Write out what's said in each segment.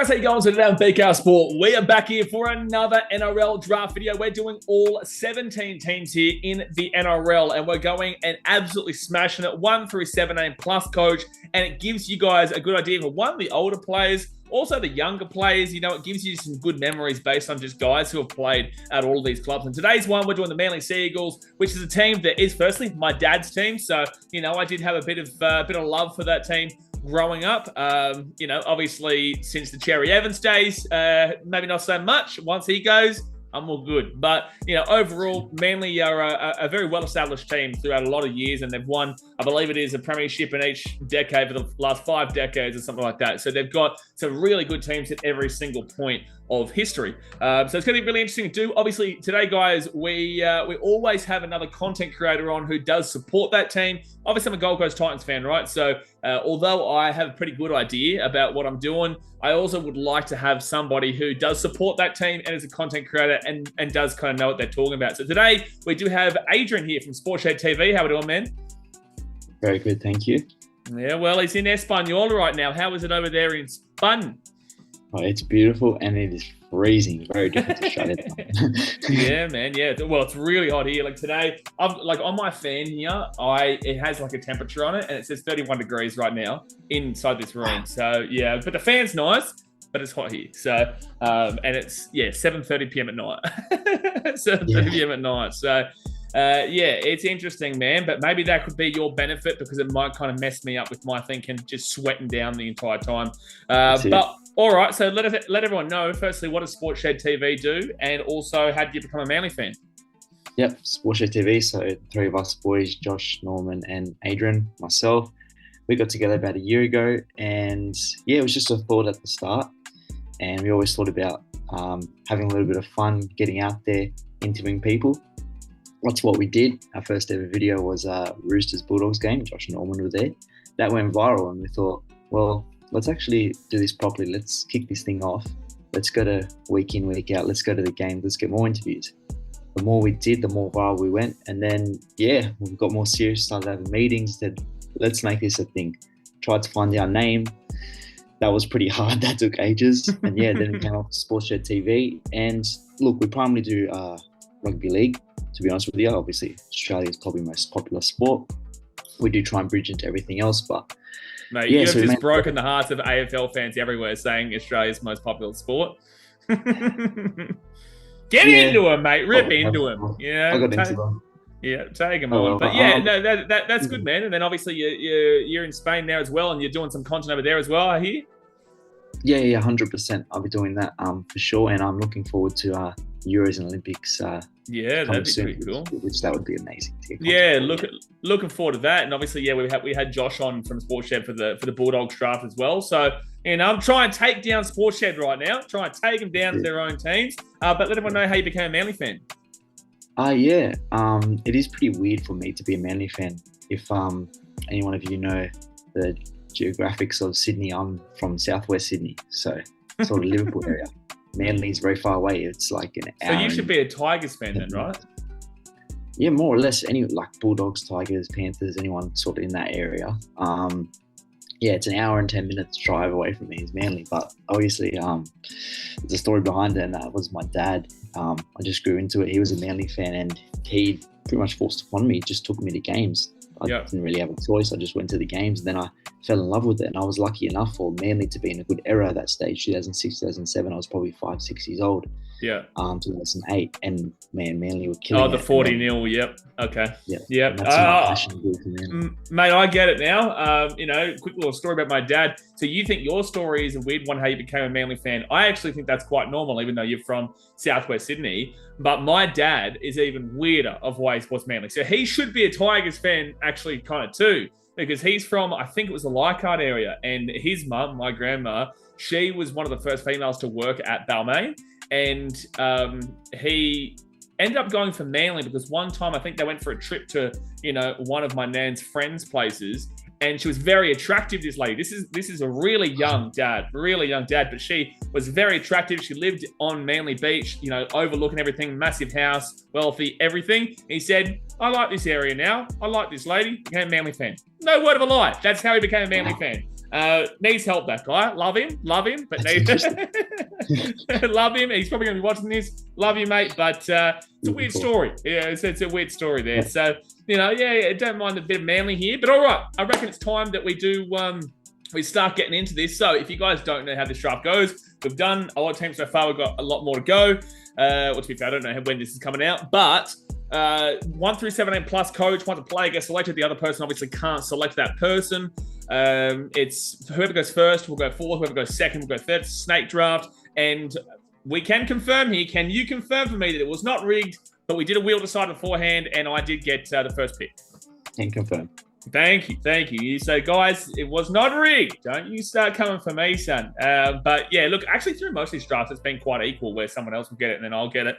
guys, how you going? So today on BKRsport, we are back here for another NRL draft video. We're doing all 17 teams here in the NRL, and we're going and absolutely smashing it 1 through 17 plus coach, and it gives you guys a good idea of the older players, also the younger players. You know, it gives you some good memories based on just guys who have played at all of these clubs. And today's one, we're doing the Manly Sea Eagles, which is a team that is firstly my dad's team. So, you know, I did have a bit of love for that team growing up. You know, obviously since the Cherry Evans days, maybe not so much. Once he goes, I'm all good. But, you know, overall, Manly are a very well-established team throughout a lot of years, and they've won, I believe it is, a premiership in each decade for the last 5 decades or something like that. So they've got some really good teams at every single point of history. So it's going to be really interesting to do. Obviously, today, guys, we always have another content creator on who does support that team. Obviously, I'm a Gold Coast Titans fan, right? So although I have a pretty good idea about what I'm doing, I also would like to have somebody who does support that team and is a content creator and does kind of know what they're talking about. So today, we do have Adrian here from Sportshed. How are we doing, man? Very good, thank you. Yeah, well, he's in Española right now. How is it over there in Spain? Oh, it's beautiful and it is freezing. Very different to shut it down. Yeah, man. Yeah. Well, it's really hot here. Like today, I'm like on my fan here. It has like a temperature on it, and it says 31 degrees right now inside this room. So yeah, but the fan's nice, but it's hot here. So and it's 7:30 p.m. at night. 7:30 p.m. at night. So yeah, it's interesting, man. But maybe that could be your benefit because it might kind of mess me up with my thinking, just sweating down the entire time. But all right, so let everyone know, firstly, what does Sportshed TV do? And also, how did you become a Manly fan? Yep, Sportshed TV. So 3 of us boys, Josh, Norman, and Adrian, myself, we got together about a year ago. And yeah, it was just a thought at the start. And we always thought about having a little bit of fun, getting out there, interviewing people. That's what we did. Our first ever video was Roosters Bulldogs game. Josh and Norman were there. That went viral, and we thought, well, let's actually do this properly. Let's kick this thing off. Let's go to week in, week out. Let's go to the game. Let's get more interviews. The more we did, the more viral we went. And then, yeah, we got more serious, started having meetings, said, let's make this a thing. Tried to find our name. That was pretty hard. That took ages. And yeah, then we came up with Sportshed TV. And look, we primarily do rugby league, to be honest with you. Obviously, Australia's probably the most popular sport. We do try and bridge into everything else, but mate, yeah, you've just broken the hearts of AFL fans everywhere saying Australia's most popular sport. Get into him, mate. Rip into him. Yeah, I got into them. Yeah, take him on. But yeah, no, that's good, man. And then obviously you're in Spain now as well, and you're doing some content over there as well, I hear. Yeah, 100%. I'll be doing that for sure, and I'm looking forward to Euros and Olympics. Yeah, that'd be pretty cool. Which that would be amazing. Yeah, looking forward to that. And obviously, yeah, we had Josh on from Sportshed for the Bulldogs draft as well. So, you know, I'm trying to take down Sportshed right now. Trying to take them down to their own teams. But let everyone know how you became a Manly fan. Yeah. It is pretty weird for me to be a Manly fan. If any one of you know the geographics of Sydney, I'm from southwest Sydney, so sort of Liverpool area. Manly is very far away. It's like an hour. So you should be a Tigers fan then, right? Yeah, more or less. Any like Bulldogs, Tigers, Panthers, anyone sort of in that area. Yeah, it's an hour and 10 minutes drive away from me is Manly, but obviously there's a story behind it, and that was my dad. I just grew into it. He was a Manly fan, and he pretty much forced upon me, just took me to games. I didn't really have a choice. I just went to the games, and then I fell in love with it. And I was lucky enough for Manly to be in a good era at that stage, 2006, 2007. I was probably 5, 6 years old. Yeah. 2008, and man, Manly were killing. Oh, the 40-0. Yep. Okay. Yep. Mate, I get it now. You know, quick little story about my dad. So you think your story is a weird one, how you became a Manly fan? I actually think that's quite normal, even though you're from southwest Sydney. But my dad is even weirder of why he supports Manly. So he should be a Tigers fan, actually, kind of too, because he's from, I think it was the Leichhardt area, and his mum, my grandma, she was one of the first females to work at Balmain, and he ended up going for Manly because one time I think they went for a trip to, you know, one of my nan's friends' places, and she was very attractive, this lady. This is a really young dad, but she was very attractive. She lived on Manly Beach, you know, overlooking everything, massive house, wealthy, everything. He said, I like this area now. I like this lady. Became a Manly fan. No word of a lie. That's how he became a Manly fan. Needs help, that guy. Love him, but love him. He's probably going to be watching this. Love you, mate, but it's a weird story. Yeah, it's a weird story there. Yeah. So, don't mind a bit of Manly here. But all right, I reckon it's time that we do we start getting into this. So if you guys don't know how this draft goes, we've done a lot of teams so far. We've got a lot more to go. To be fair, I don't know when this is coming out, but 1 through 17 plus coach, once a player gets selected, the other person obviously can't select that person. It's whoever goes first will go fourth, whoever goes second will go third. It's a snake draft, and we can confirm here. Can you confirm for me that it was not rigged, but we did a wheel decider beforehand, and I did get the first pick? Can confirm. Thank you. So, guys, it was not rigged. Don't you start coming for me, son. But, yeah, look, actually, through most of these drafts, it's been quite equal where someone else will get it and then I'll get it,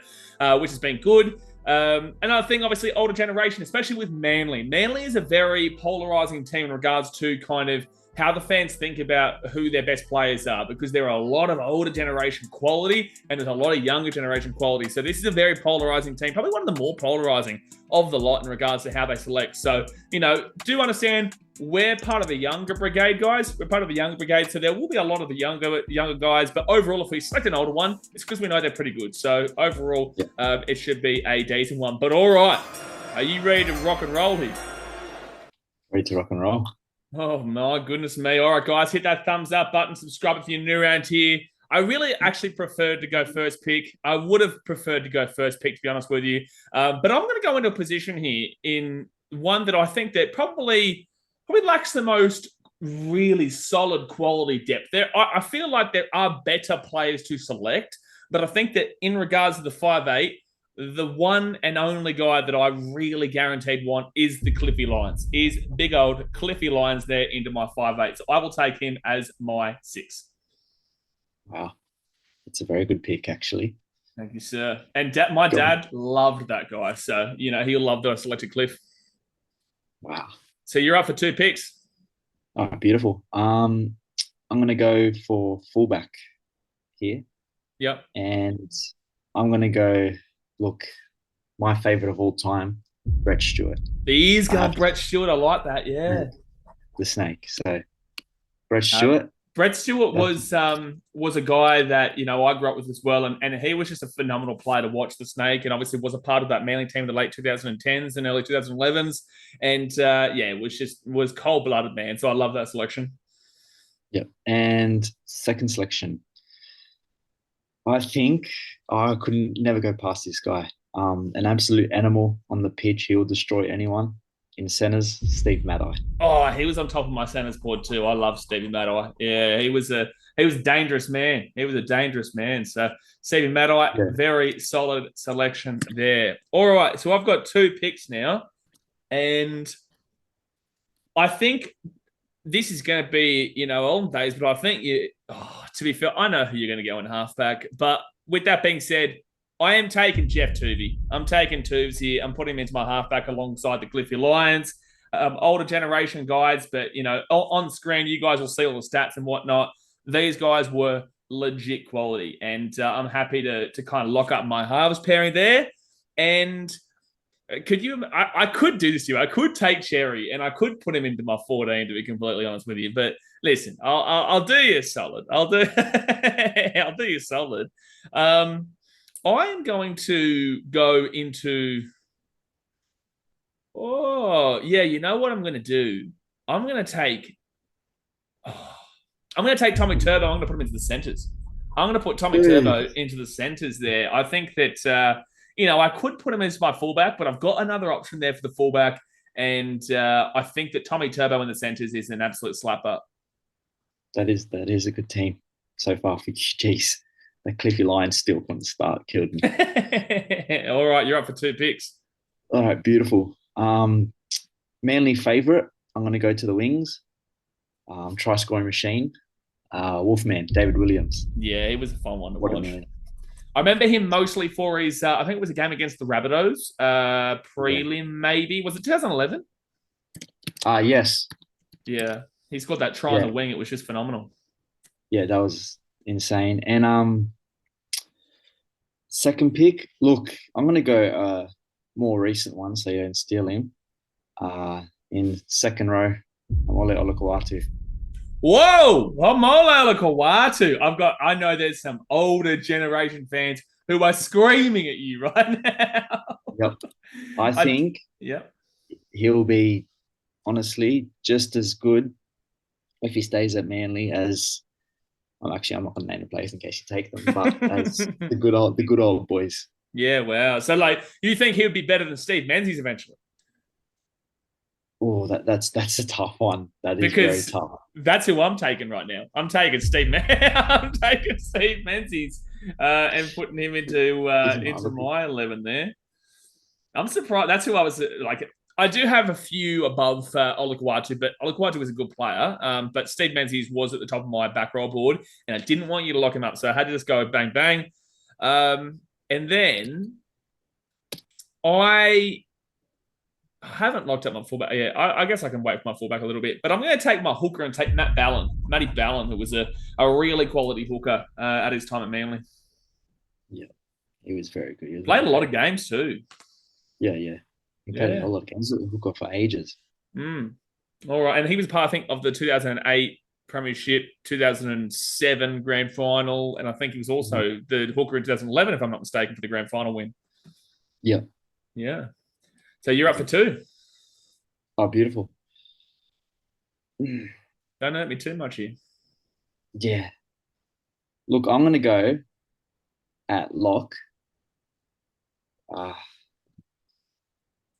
which has been good. Another thing, obviously, older generation, especially with Manly. Manly is a very polarizing team in regards to kind of how the fans think about who their best players are, because there are a lot of older generation quality and there's a lot of younger generation quality. So this is a very polarizing team, probably one of the more polarizing of the lot in regards to how they select. So, do understand we're part of the younger brigade, guys. We're part of the younger brigade. So there will be a lot of the younger guys. But overall, if we select an older one, it's because we know they're pretty good. So overall, it should be a decent one. But all right, are you ready to rock and roll here? Ready to rock and roll. Oh, my goodness me. All right, guys, hit that thumbs up button. Subscribe if you're new around here. I really actually preferred to go first pick. I would have preferred to go first pick, to be honest with you. But I'm going to go into a position here in one that I think that probably lacks the most really solid quality depth. I feel like there are better players to select, but I think that in regards to the 5'8", the one and only guy that I really guaranteed want is the Cliffy Lions, is big old Cliffy Lions there into my 5'8". So I will take him as my 6. Wow. It's a very good pick, actually. Thank you, sir. And my dad loved that guy. So, he'll love that I selected Cliff. Wow. So you're up for 2 picks. Oh, beautiful. I'm going to go for fullback here. Yep. And I'm going to go... Look, my favourite of all time, Brett Stewart. He's going Brett Stewart. I like that, yeah. The snake. So, Brett Stewart. Brett Stewart was a guy that, I grew up with as well, and he was just a phenomenal player to watch, the snake, and obviously was a part of that Manly team in the late 2010s and early 2011s. And, it was cold-blooded, man. So I love that selection. Yep. And second selection. I think I couldn't never go past this guy. An absolute animal on the pitch. He'll destroy anyone. In centres, Steve Maddai. Oh, he was on top of my centres board too. I love Stevie Maddai. Yeah, he was a dangerous man. He was a dangerous man. So Stevie Maddai, very solid selection there. All right, so I've got 2 picks now, and I think this is going to be, olden days, but I think to be fair, I know who you're going to go in halfback. But with that being said, I am taking Jeff Tuvey. I'm taking Tubes here. I'm putting him into my halfback alongside the Cliffy Lions. Older generation guys, but, on screen, you guys will see all the stats and whatnot. These guys were legit quality, and I'm happy to kind of lock up my halves pairing there. And I could do this to you. I could take Cherry and I could put him into my 14, to be completely honest with you. But listen, I'll do you a solid. I'll do you a solid. I am going to go into. Oh yeah, you know what I'm going to do? I'm going to take Tommy Turbo. I'm going to put him into the centres. I'm going to put Tommy Turbo into the centres there. I think that. I could put him as my fullback, but I've got another option there for the fullback. And I think that Tommy Turbo in the centres is an absolute slapper. That is a good team so far for you. Jeez, the Cliffy Lions still from the start killed me. All right, you're up for 2 picks. All right, beautiful. Manly favourite, I'm going to go to the wings. Try scoring machine. Wolfman, David Williams. Yeah, he was a fun one to watch. I remember him mostly for his, I think it was a game against the Rabbitohs, prelim maybe. Was it 2011? Yes. Yeah. He scored that try on the wing. It was just phenomenal. Yeah, that was insane. And second pick, look, I'm going to go more recent one so you don't steal him. In second row, I'm Ole Olakau'atu. Whoa, Mola Kawatu. I know there's some older generation fans who are screaming at you right now. Yep. I I, think yeah. he'll be honestly just as good if he stays at Manly as I'm not going to name the players in case you take them, but as the good old boys. Yeah, wow. So, like, you think he would be better than Steve Menzies eventually? Oh, that's a tough one. That is very Because tough. that's who I'm taking right now. I'm taking I'm taking Steve Menzies and putting him He's my into rookie. my 11 there. I'm surprised. That's who I was like. I do have a few above Olakwatu, but Olakwatu was a good player. But Steve Menzies was at the top of my back row board, and I didn't want you to lock him up, so I had to just go bang bang. And then I haven't locked up my fullback. Yeah, I guess I can wait for my fullback a little bit, but I'm going to take my hooker and take Matty Ballon, who was a really quality hooker at his time at Manly. Yeah, he was very good. He was Played very a lot good. of games too. Yeah, yeah. He played in a Yeah. lot of games. Who got for ages. Mm. All right, and he was part, I think, of the 2008 Premiership, 2007 Grand Final, and I think he was also the hooker in 2011, if I'm not mistaken, for the Grand Final win. Yeah. Yeah. So you're up for two. Oh, beautiful. Don't hurt me too much here. Yeah. Look, I'm gonna go at lock. Uh,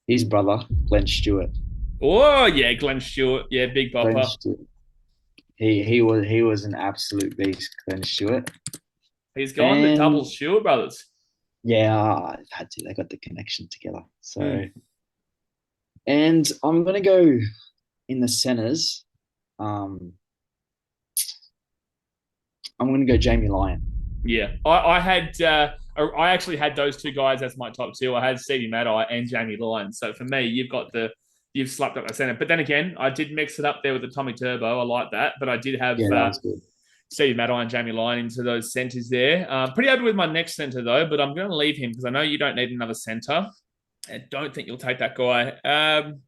his brother, Glenn Stewart. Oh yeah, Glenn Stewart. Yeah, big Glenn bopper. Stewart. He was an absolute beast, Glenn Stewart. He's gone the double And Stewart brothers. yeah, I've had to. They got the connection together. So, Mm. and I'm gonna go in the centers. Um, I'm gonna go Jamie Lyon. Yeah, I actually had those two guys as my top two. I had Stevie Maddie and Jamie Lyon. So for me, you've slapped up the center. But then again, I did mix it up there with the Tommy Turbo. I like that, but I did have Yeah, that was good. Stevie Maddie and Jamie Lyon into those centers there. Pretty happy with my next center though, but I'm going to leave him because I know you don't need another center. I don't think you'll take that guy. I'm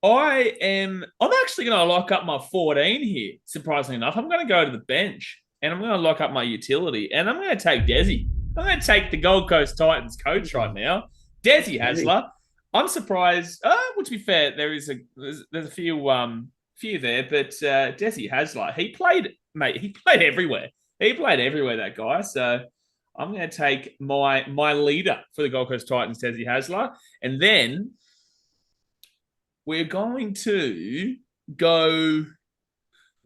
actually going to lock up my 14 here. Surprisingly enough, I'm going to go to the bench and I'm going to lock up my utility and I'm going to take Desi. I'm going to take the Gold Coast Titans coach right now, Desi Hasler. I'm surprised. Well, to be fair, there's a few there, but Desi Hasler, he played everywhere. He played everywhere, that guy. So I'm going to take my leader for the Gold Coast Titans, Desi Hasler, and then we're going to go.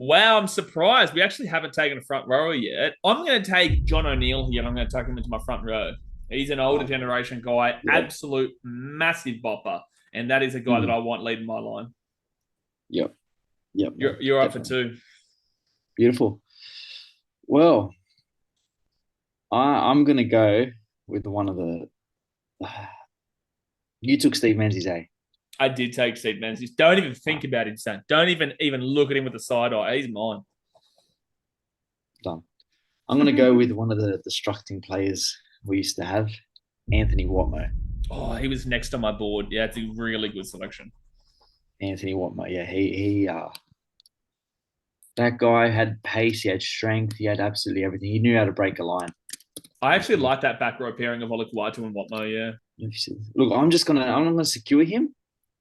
Wow, I'm surprised. We actually haven't taken a front rower yet. I'm going to take John O'Neill here and I'm going to tuck him into my front row. He's an older generation guy, absolute massive bopper. And that is a guy that I want leading my line. Yep. Yep. You're up for two. Beautiful. Well, I'm going to go with one of the. You took Steve Menzies, eh? I did take Steve Menzies. Don't even think about him, son. Don't even look at him with a side eye. He's mine. Done. I'm going to go with one of the destructing players we used to have, Anthony Watmo. Oh, he was next on my board. Yeah, it's a really good selection. Anthony Watmo. Yeah, he that guy had pace, he had strength, he had absolutely everything. He knew how to break a line. I actually like that back row pairing of Olakwatu and Watmo, yeah. Look, I'm gonna secure him.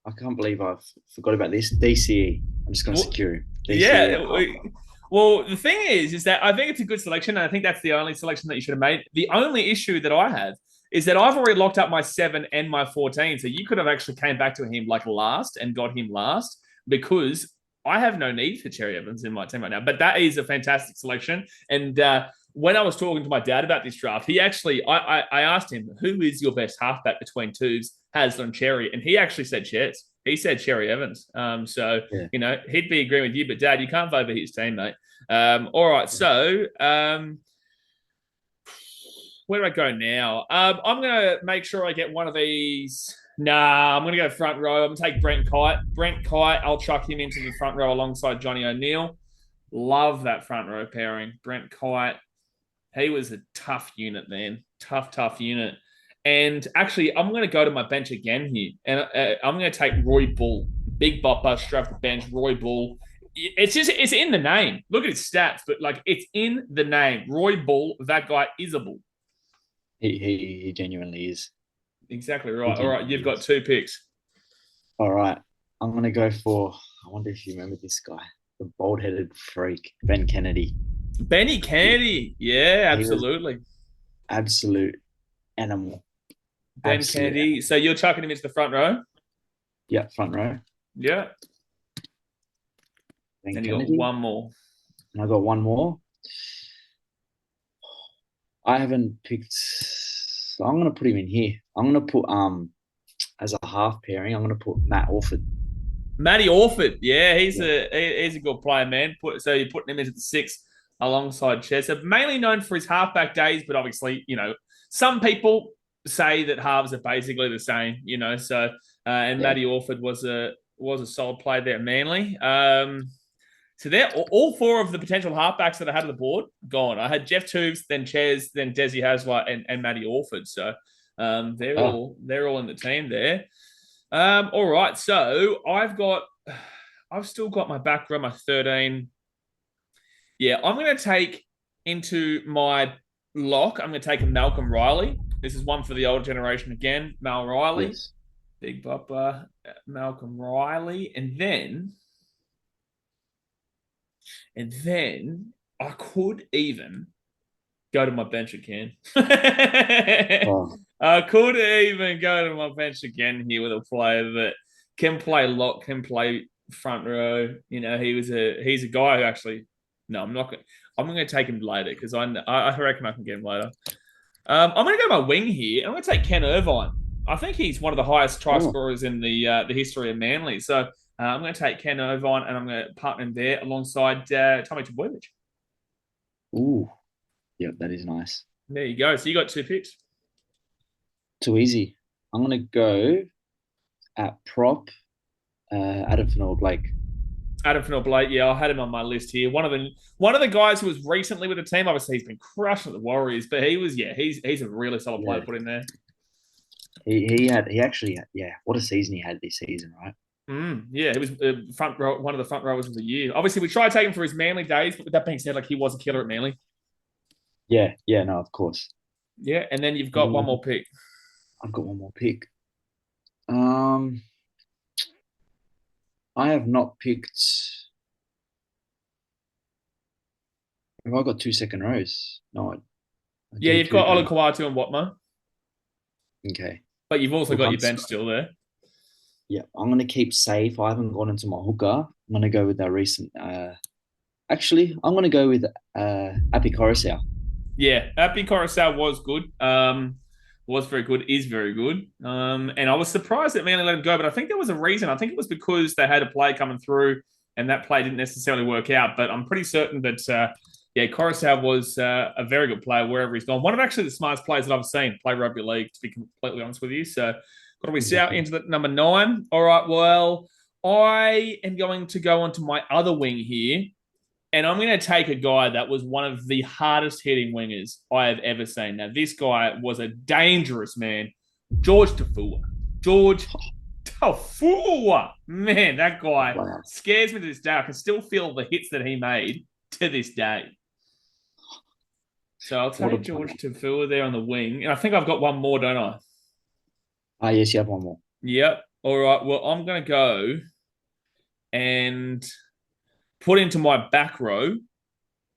I can't believe I forgot about this. DCE. I'm just gonna secure him. DCE. Yeah. Well, the thing is that I think it's a good selection, and I think that's the only selection that you should have made. The only issue that I have is that I've already locked up my 7 and my 14, so you could have actually came back to him like last and got him last because I have no need for Cherry Evans in my team right now. But that is a fantastic selection, and when I was talking to my dad about this draft, he actually, I asked him, who is your best halfback between twos, Hasler and Cherry? And he actually said Chess. He said Cherry Evans. He'd be agreeing with you, but Dad, you can't vote for his team, mate. All right, so where do I go now? I'm going to make sure I get one of these. Nah, I'm going to go front row. I'm going to take Brent Kite. Brent Kite, I'll chuck him into the front row alongside Johnny O'Neill. Love that front row pairing. Brent Kite. He was a tough unit, man. Tough unit. And actually, I'm going to go to my bench again here. And I'm going to take Roy Bull. Big bopper, straight off the bench. Roy Bull. it's in the name. Look at his stats, but like it's in the name. Roy Bull, that guy is a bull. He genuinely is. Exactly He right. All right, genuinely you've got is. 2 picks. All right. I'm gonna go for. I wonder if you remember this guy, the bald-headed freak, Ben Kennedy. Benny He, Kennedy. Yeah, he was absolutely. absolute animal. Ben Absolute Kennedy. animal. So you're chucking him into the front row? Yeah, front row. Yeah. Ben And you got Kennedy. one more. And I got one more. I haven't picked. So I'm gonna put him in here. I'm gonna put as a half pairing. I'm gonna put Matt Orford. Matty Orford. Yeah, Yeah, he's a good player, man. So you're putting him into the 6 alongside Chester. Mainly known for his halfback days, but obviously, some people say that halves are basically the same, So and yeah, Matty Orford was a solid play there at Manly. So there, all 4 of the potential halfbacks that I had on the board gone. I had Jeff Tubes, then Ches, then Desi Hasler, and Matty Orford. So they're oh, all in the team there. All right, so I've still got my back row, my 13. Yeah, I'm going to take into my lock. I'm going to take a Malcolm Riley. This is one for the older generation again. Mal Riley, yes. Big Bupper, Malcolm Riley, and then I could even go to my bench again. Oh, I could even go to my bench again here with a player that can play lock, can play front row. He's a guy who actually. No, I'm not. I'm going to take him later because I reckon I can get him later. I'm going to go my wing here. I'm going to take Ken Irvine. I think he's one of the highest try oh, scorers in the history of Manly. So I'm going to take Ken Irvine and I'm going to partner him there alongside Tommy Trbojevic. ooh, yeah, that is nice. There you go. So you got 2 picks. Too easy. I'm gonna go at prop. Adam Blake. Adam Fennell-Blake, yeah, I had him on my list here. One of the guys who was recently with the team. Obviously, he's been crushing the Warriors, but he's a really solid player Yeah, to put in there. he actually yeah. What a season he had this season, right? Yeah, he was front row, one of the front rowers of the year. Obviously, we tried to take him for his Manly days, but with that being said, like he was a killer at Manly. Yeah, yeah, no, of course. Yeah, and then you've got one Mm, more pick. I've got one more pick. Um, I have not picked. Have I got 2 second rows? No, I Yeah, do you've too, got don't Olakau'atu and Watmo, I? Okay. but you've also Look, got your bench still there. yeah, I'm gonna keep safe. I haven't gone into my hooker. I'm gonna go with our recent. Actually, I'm gonna go with Api Coruscant. Yeah, Happy Coruscant was good. Was very good, is very good. And I was surprised that Manly let him go, but I think there was a reason. I think it was because they had a play coming through and that play didn't necessarily work out. But I'm pretty certain that, Coruscant was a very good player wherever he's gone. One of actually the smartest players that I've seen play rugby league, to be completely honest with you. So, got to be out Exactly. into the number 9. All right, well, I am going to go on to my other wing here. And I'm going to take a guy that was one of the hardest hitting wingers I have ever seen. Now, this guy was a dangerous man. George Tafua. George Tafua. Man, that guy Wow. scares me to this day. I can still feel the hits that he made to this day. So I'll What a take player. George Tafua there on the wing. And I think I've got one more, don't I? Ah, yes, you have one more. Yep. All right. Well, I'm going to go and put into my back row.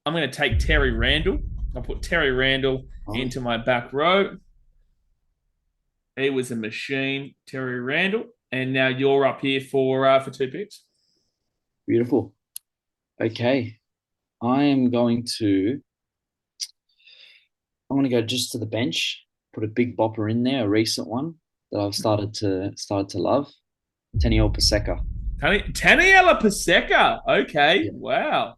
I'm going to take Terry Randall. I'll put Terry Randall Oh, into my back row. He was a machine, Terry Randall. And now you're up here for 2 picks. beautiful. Okay. I am going to. I'm going to go just to the bench. Put a big bopper in there, a recent one that I've started to love. Teniel Paseka. Taniela Paseka. Okay. Yeah, Wow.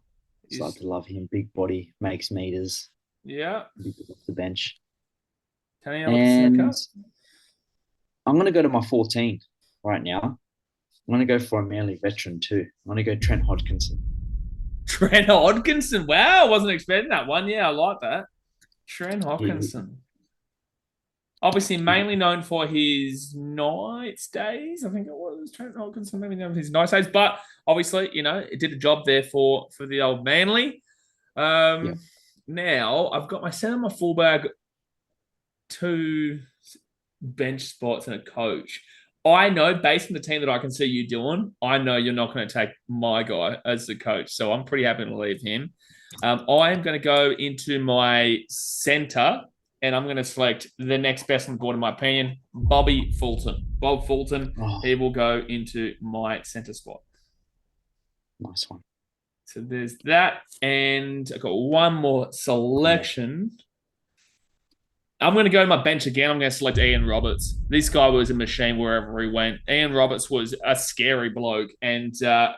started to love him. Big body, makes meters. Yeah. Big off the bench. Taniela And Paseka. I'm going to go to my 14 right now. I'm going to go for a Manly veteran too. I'm going to go Trent Hodkinson. Trent Hodkinson. Wow. Wasn't expecting that one. Yeah, I like that. Trent He, Hodkinson. Obviously, mainly known for his Knights days. I think it was Trent Hodkinson, maybe known for his Knights days. But obviously, it did a job there for the old Manly. Yeah. Now I've got my centre, my fullback, two bench spots, and a coach. I know, based on the team that I can see you doing, I know you're not going to take my guy as the coach. So I'm pretty happy to leave him. I am going to go into my centre, and I'm going to select the next best on the board, in my opinion, Bobby Fulton. Bob Fulton, he will go into my centre spot. Nice one. So there's that. And I've got one more selection. I'm going to go to my bench again. I'm going to select Ian Roberts. This guy was a machine wherever he went. Ian Roberts was a scary bloke. And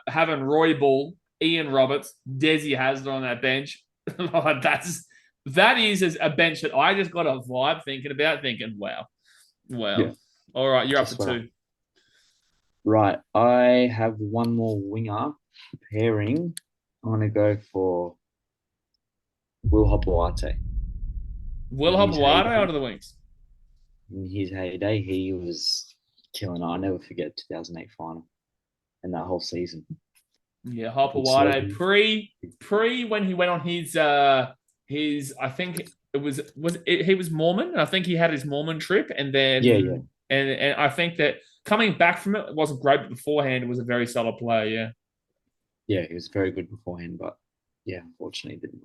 having Roy Ball, Ian Roberts, Desi Hazard on that bench, that is a bench that I just got a vibe thinking, wow. Yeah. All right, you're up for two. Right, I have one more winger pairing. I'm going to go for Will Hopoate. Will Hopoate out of the wings? In his heyday, he was killing it. I'll never forget 2008 final and that whole season. Yeah, Hopoate pre when he went on his I think he was Mormon. And I think he had his Mormon trip, and then and I think that coming back from it wasn't great, but beforehand it was a very solid player. Yeah, he was very good beforehand, but yeah, unfortunately didn't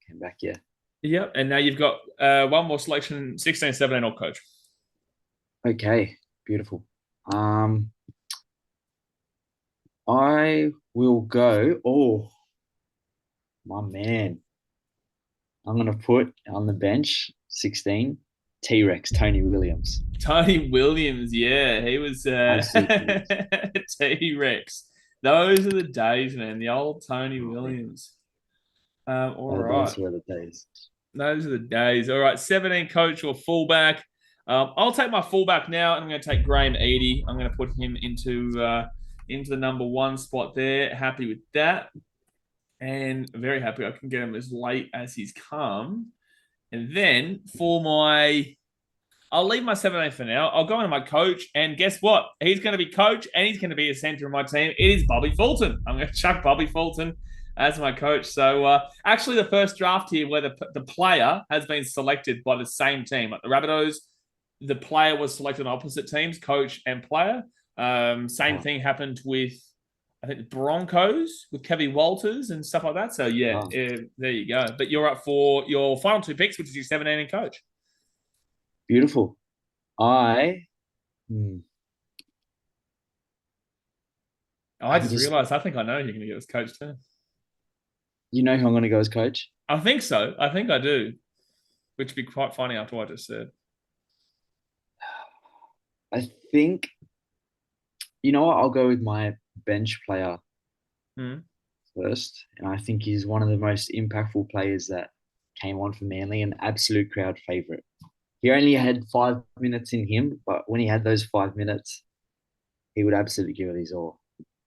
came back. Yeah. Yep, and now you've got one more selection, 16, 17, or coach. Okay, beautiful. I will go. Oh, my man. I'm going to put on the bench 16 T-Rex, Tony Williams. Tony Williams, yeah. He was T-Rex. Those are the days, man. The old Tony Williams. All right. Those were the days. Those are the days. All right, 17 coach or fullback. I'll take my fullback now. I'm going to take Graham Eadie. I'm going to put him into the number one spot there. Happy with that. And very happy I can get him as late as he's come. And then I'll leave my 17 for now. I'll go into my coach. And guess what? He's going to be coach and he's going to be a center of my team. It is Bobby Fulton. I'm going to chuck Bobby Fulton as my coach. So actually the first draft here where the player has been selected by the same team. Like the Rabbitohs, the player was selected on opposite teams, coach and player. Same thing happened with, I think, the Broncos with Kevin Walters and stuff like that. So, there you go. But you're up for your final two picks, which is your 17 and coach. Beautiful. I just realised I think I know who you're going to get as coach too. You know who I'm going to go as coach? I think so. I think I do. Which would be quite funny after what I just said. I think, you know what? I'll go with my bench player first. And I think he's one of the most impactful players that came on for Manly, an absolute crowd favourite. He only had 5 minutes in him, but when he had those 5 minutes, he would absolutely give it his all.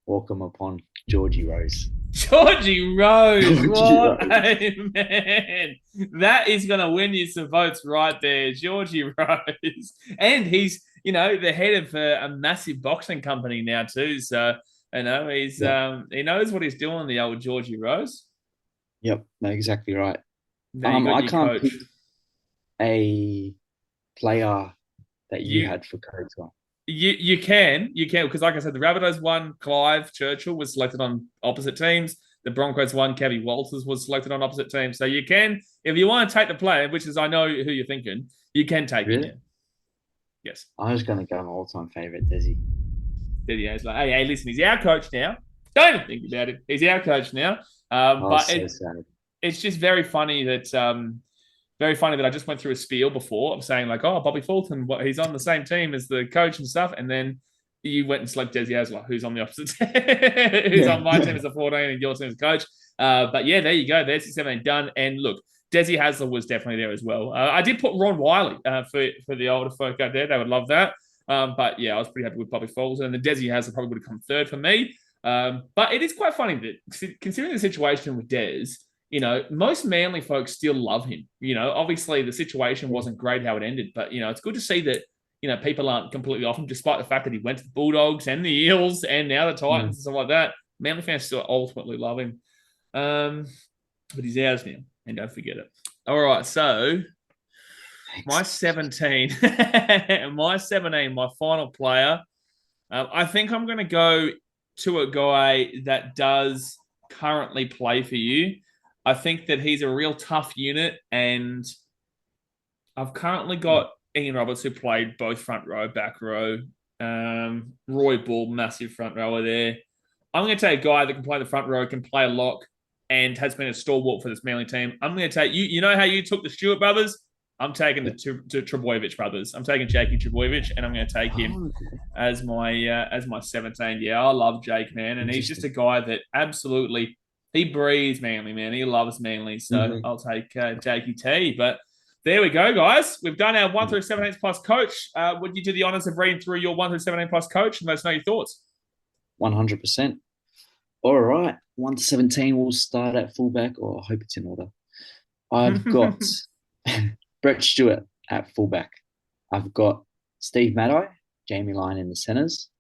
Welcome upon Georgie Rose. Georgie Rose, what a man. That is going to win you some votes right there, Georgie Rose. And he's, the head of a massive boxing company now too. So, he's he knows what he's doing, the old Georgie Rose. Yep, no, exactly right. I can't pick a player that you had for coach. You can, because like I said, the Rabbitohs won. Clive Churchill was selected on opposite teams. The Broncos won. Kevin Walters was selected on opposite teams. So you can, if you want to take the player, which is I know who you're thinking, you can take him. Yes. I was going to go my all-time favourite, Desi. He's like, hey, listen, he's our coach now. Don't even think about it. He's our coach now. It's just very funny that I just went through a spiel before of saying like, oh, Bobby Fulton, he's on the same team as the coach and stuff. And then you went and selected Desi Hazler, who's on the opposite who's on my team as a 14 and your team as coach. But yeah, there you go. There's the 17 done. And look, Desi Hazler was definitely there as well. I did put Ron Wiley for the older folk out there. They would love that. But yeah, I was pretty happy with Bobby Fulton. And the Desi Hazler probably would have come third for me. But it is quite funny that considering the situation with Des, most Manly folks still love him. Obviously the situation wasn't great how it ended, but, it's good to see that, people aren't completely off him, despite the fact that he went to the Bulldogs and the Eels and now the Titans and stuff like that. Manly fans still ultimately love him. But he's ours now, and don't forget it. All right, so my 17, my final player, I think I'm going to go to a guy that does currently play for you. I think that he's a real tough unit, and I've currently got Ian Roberts, who played both front row, back row. Roy Bull, massive front rower there. I'm going to take a guy that can play the front row, can play a lock, and has been a stalwart for this Manly team. I'm going to take you. You know how you took the Stewart brothers? I'm taking the Trbojevic brothers. I'm taking Jakey Trbojevic, and I'm going to take him as my 17. Yeah, I love Jake, man, and he's just a guy that absolutely he breathes Manly, man. He loves Manly, so I'll take Jakey T. But there we go, guys. We've done our 1 through 17 plus coach. Would you do the honors of reading through your 1 through 17 plus coach and let us know your thoughts? 100%. All right, 1 to 17. We'll start at fullback, or I hope it's in order. I've got Brett Stewart at fullback. I've got Steve Maddai, Jamie Lyon in the centres.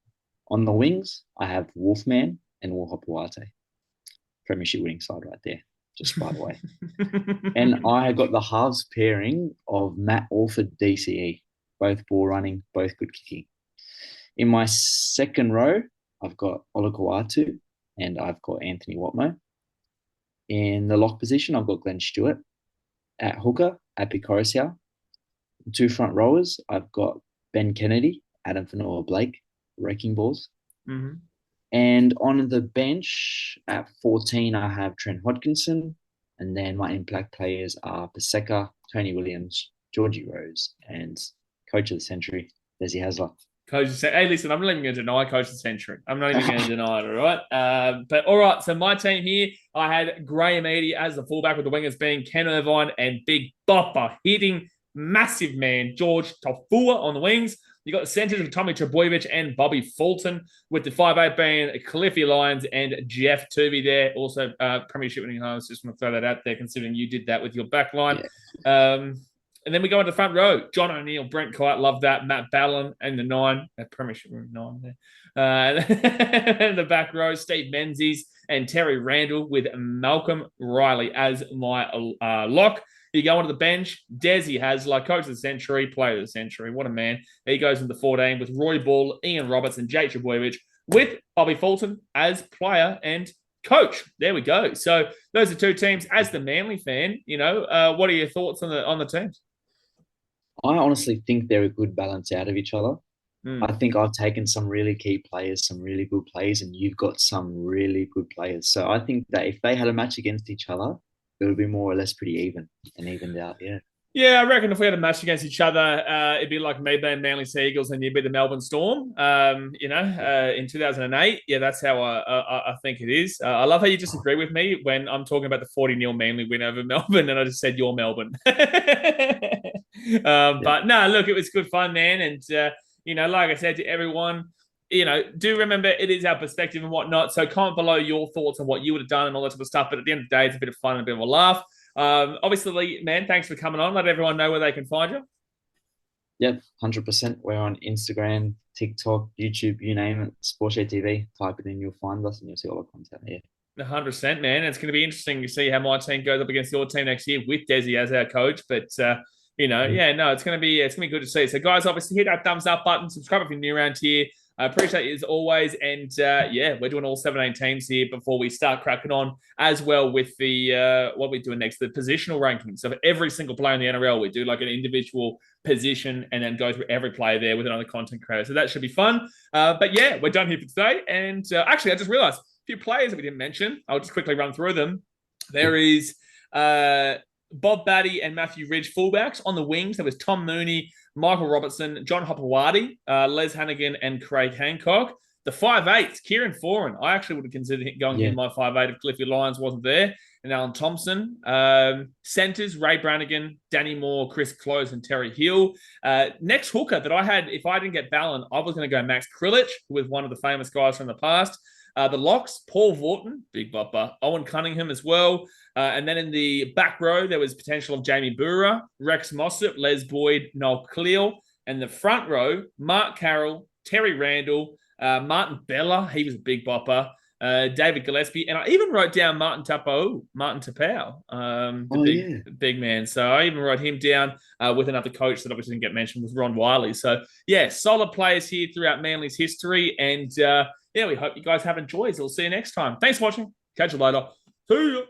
On the wings, I have Wolfman and Wohopuate. Premiership winning side right there, just by the way. And I have got the halves pairing of Matt Orford, DCE. Both ball running, both good kicking. In my second row, I've got Olakau'atu and I've got Anthony Watmo. In the lock position, I've got Glenn Stewart. At hooker, at BKRsport. Two front rowers, I've got Ben Kennedy, Adam Fanua-Blake, wrecking balls. And on the bench at 14, I have Trent Hodkinson. And then my impact players are Paseka, Tony Williams, Georgie Rose, and coach of the century, Desi Hasler. Hey, listen, I'm not even going to deny coach of the century. I'm not even going to deny it, all right? But all right, so my team here, I had Graham Eady as the fullback, with the wingers being Ken Irvine and Big Bopper, hitting massive man George Tofua on the wings. You got the centres of Tommy Trbojevic and Bobby Fulton, with the 5'8" being Cliffy Lyons and Jeff Tooby there. Also, premiership winning halves. Just want to throw that out there, considering you did that with your back line. Yeah. And then we go into the front row. John O'Neill, Brent Kite, love that. Matt Ballin and the 9. Premiership 9 there. And the back row, Steve Menzies and Terry Randall, with Malcolm Riley as my lock. You go onto the bench, Desi Hasler, coach of the century, player of the century. What a man. He goes into the 14 with Roy Bull, Ian Roberts, and Jake Trbojevic, with Bobby Fulton as player and coach. There we go. So those are two teams. As the Manly fan, what are your thoughts on the teams? I honestly think they're a good balance out of each other. I think I've taken some really key players, some really good players, and you've got some really good players. So I think that if they had a match against each other, it would be more or less pretty even and evened out, yeah. Yeah, I reckon if we had a match against each other, it'd be like me being Manly Sea Eagles and you'd be the Melbourne Storm, in 2008. Yeah, that's how I think it is. I love how you disagree with me when I'm talking about the 40-0 Manly win over Melbourne, and I just said you're Melbourne. But no, look, it was good fun, man. And, like I said to everyone, do remember it is our perspective and whatnot. So comment below your thoughts on what you would have done and all that type of stuff. But at the end of the day, it's a bit of fun and a bit of a laugh. Obviously, man, thanks for coming on. Let everyone know where they can find you. Yep, 100%. We're on Instagram, TikTok, YouTube, you name it. SportsheDTV. Type it in, you'll find us, and you'll see all the content here. 100%, man. It's going to be interesting to see how my team goes up against your team next year with Desi as our coach. But it's going to be good to see. So, guys, obviously hit that thumbs up button. Subscribe if you're new around here. I appreciate you as always. And we're doing all 17 teams here before we start cracking on as well with the what we're doing next, the positional rankings. So for every single player in the NRL, we do like an individual position and then go through every player there with another content creator. So that should be fun. But yeah, we're done here for today. And actually, I just realized a few players that we didn't mention. I'll just quickly run through them. There is Bob Batty and Matthew Ridge fullbacks. On the wings, there was Tom Mooney, Michael Robertson, John Hopewadi, Les Hannigan, and Craig Hancock. The 5'8", Kieran Foran. I actually would have considered going in my 5'8" if Cliffy Lyons wasn't there. And Alan Thompson. Centres, Ray Brannigan, Danny Moore, Chris Close, and Terry Hill. Next hooker that I had, if I didn't get Ballin, I was going to go Max Krilich, who was one of the famous guys from the past. The locks, Paul Vaughton, big bopper. Owen Cunningham as well. And then in the back row, there was potential of Jamie Bura, Rex Mossop, Les Boyd, Noel Cleal. And the front row, Mark Carroll, Terry Randall, Martin Bella, he was a big bopper. David Gillespie, and I even wrote down Martin Tapau, the big man. So I even wrote him down with another coach that obviously didn't get mentioned, was Ron Wiley. So yeah, solid players here throughout Manly's history, and we hope you guys have enjoyed. So we'll see you next time. Thanks for watching. Catch you later. See ya.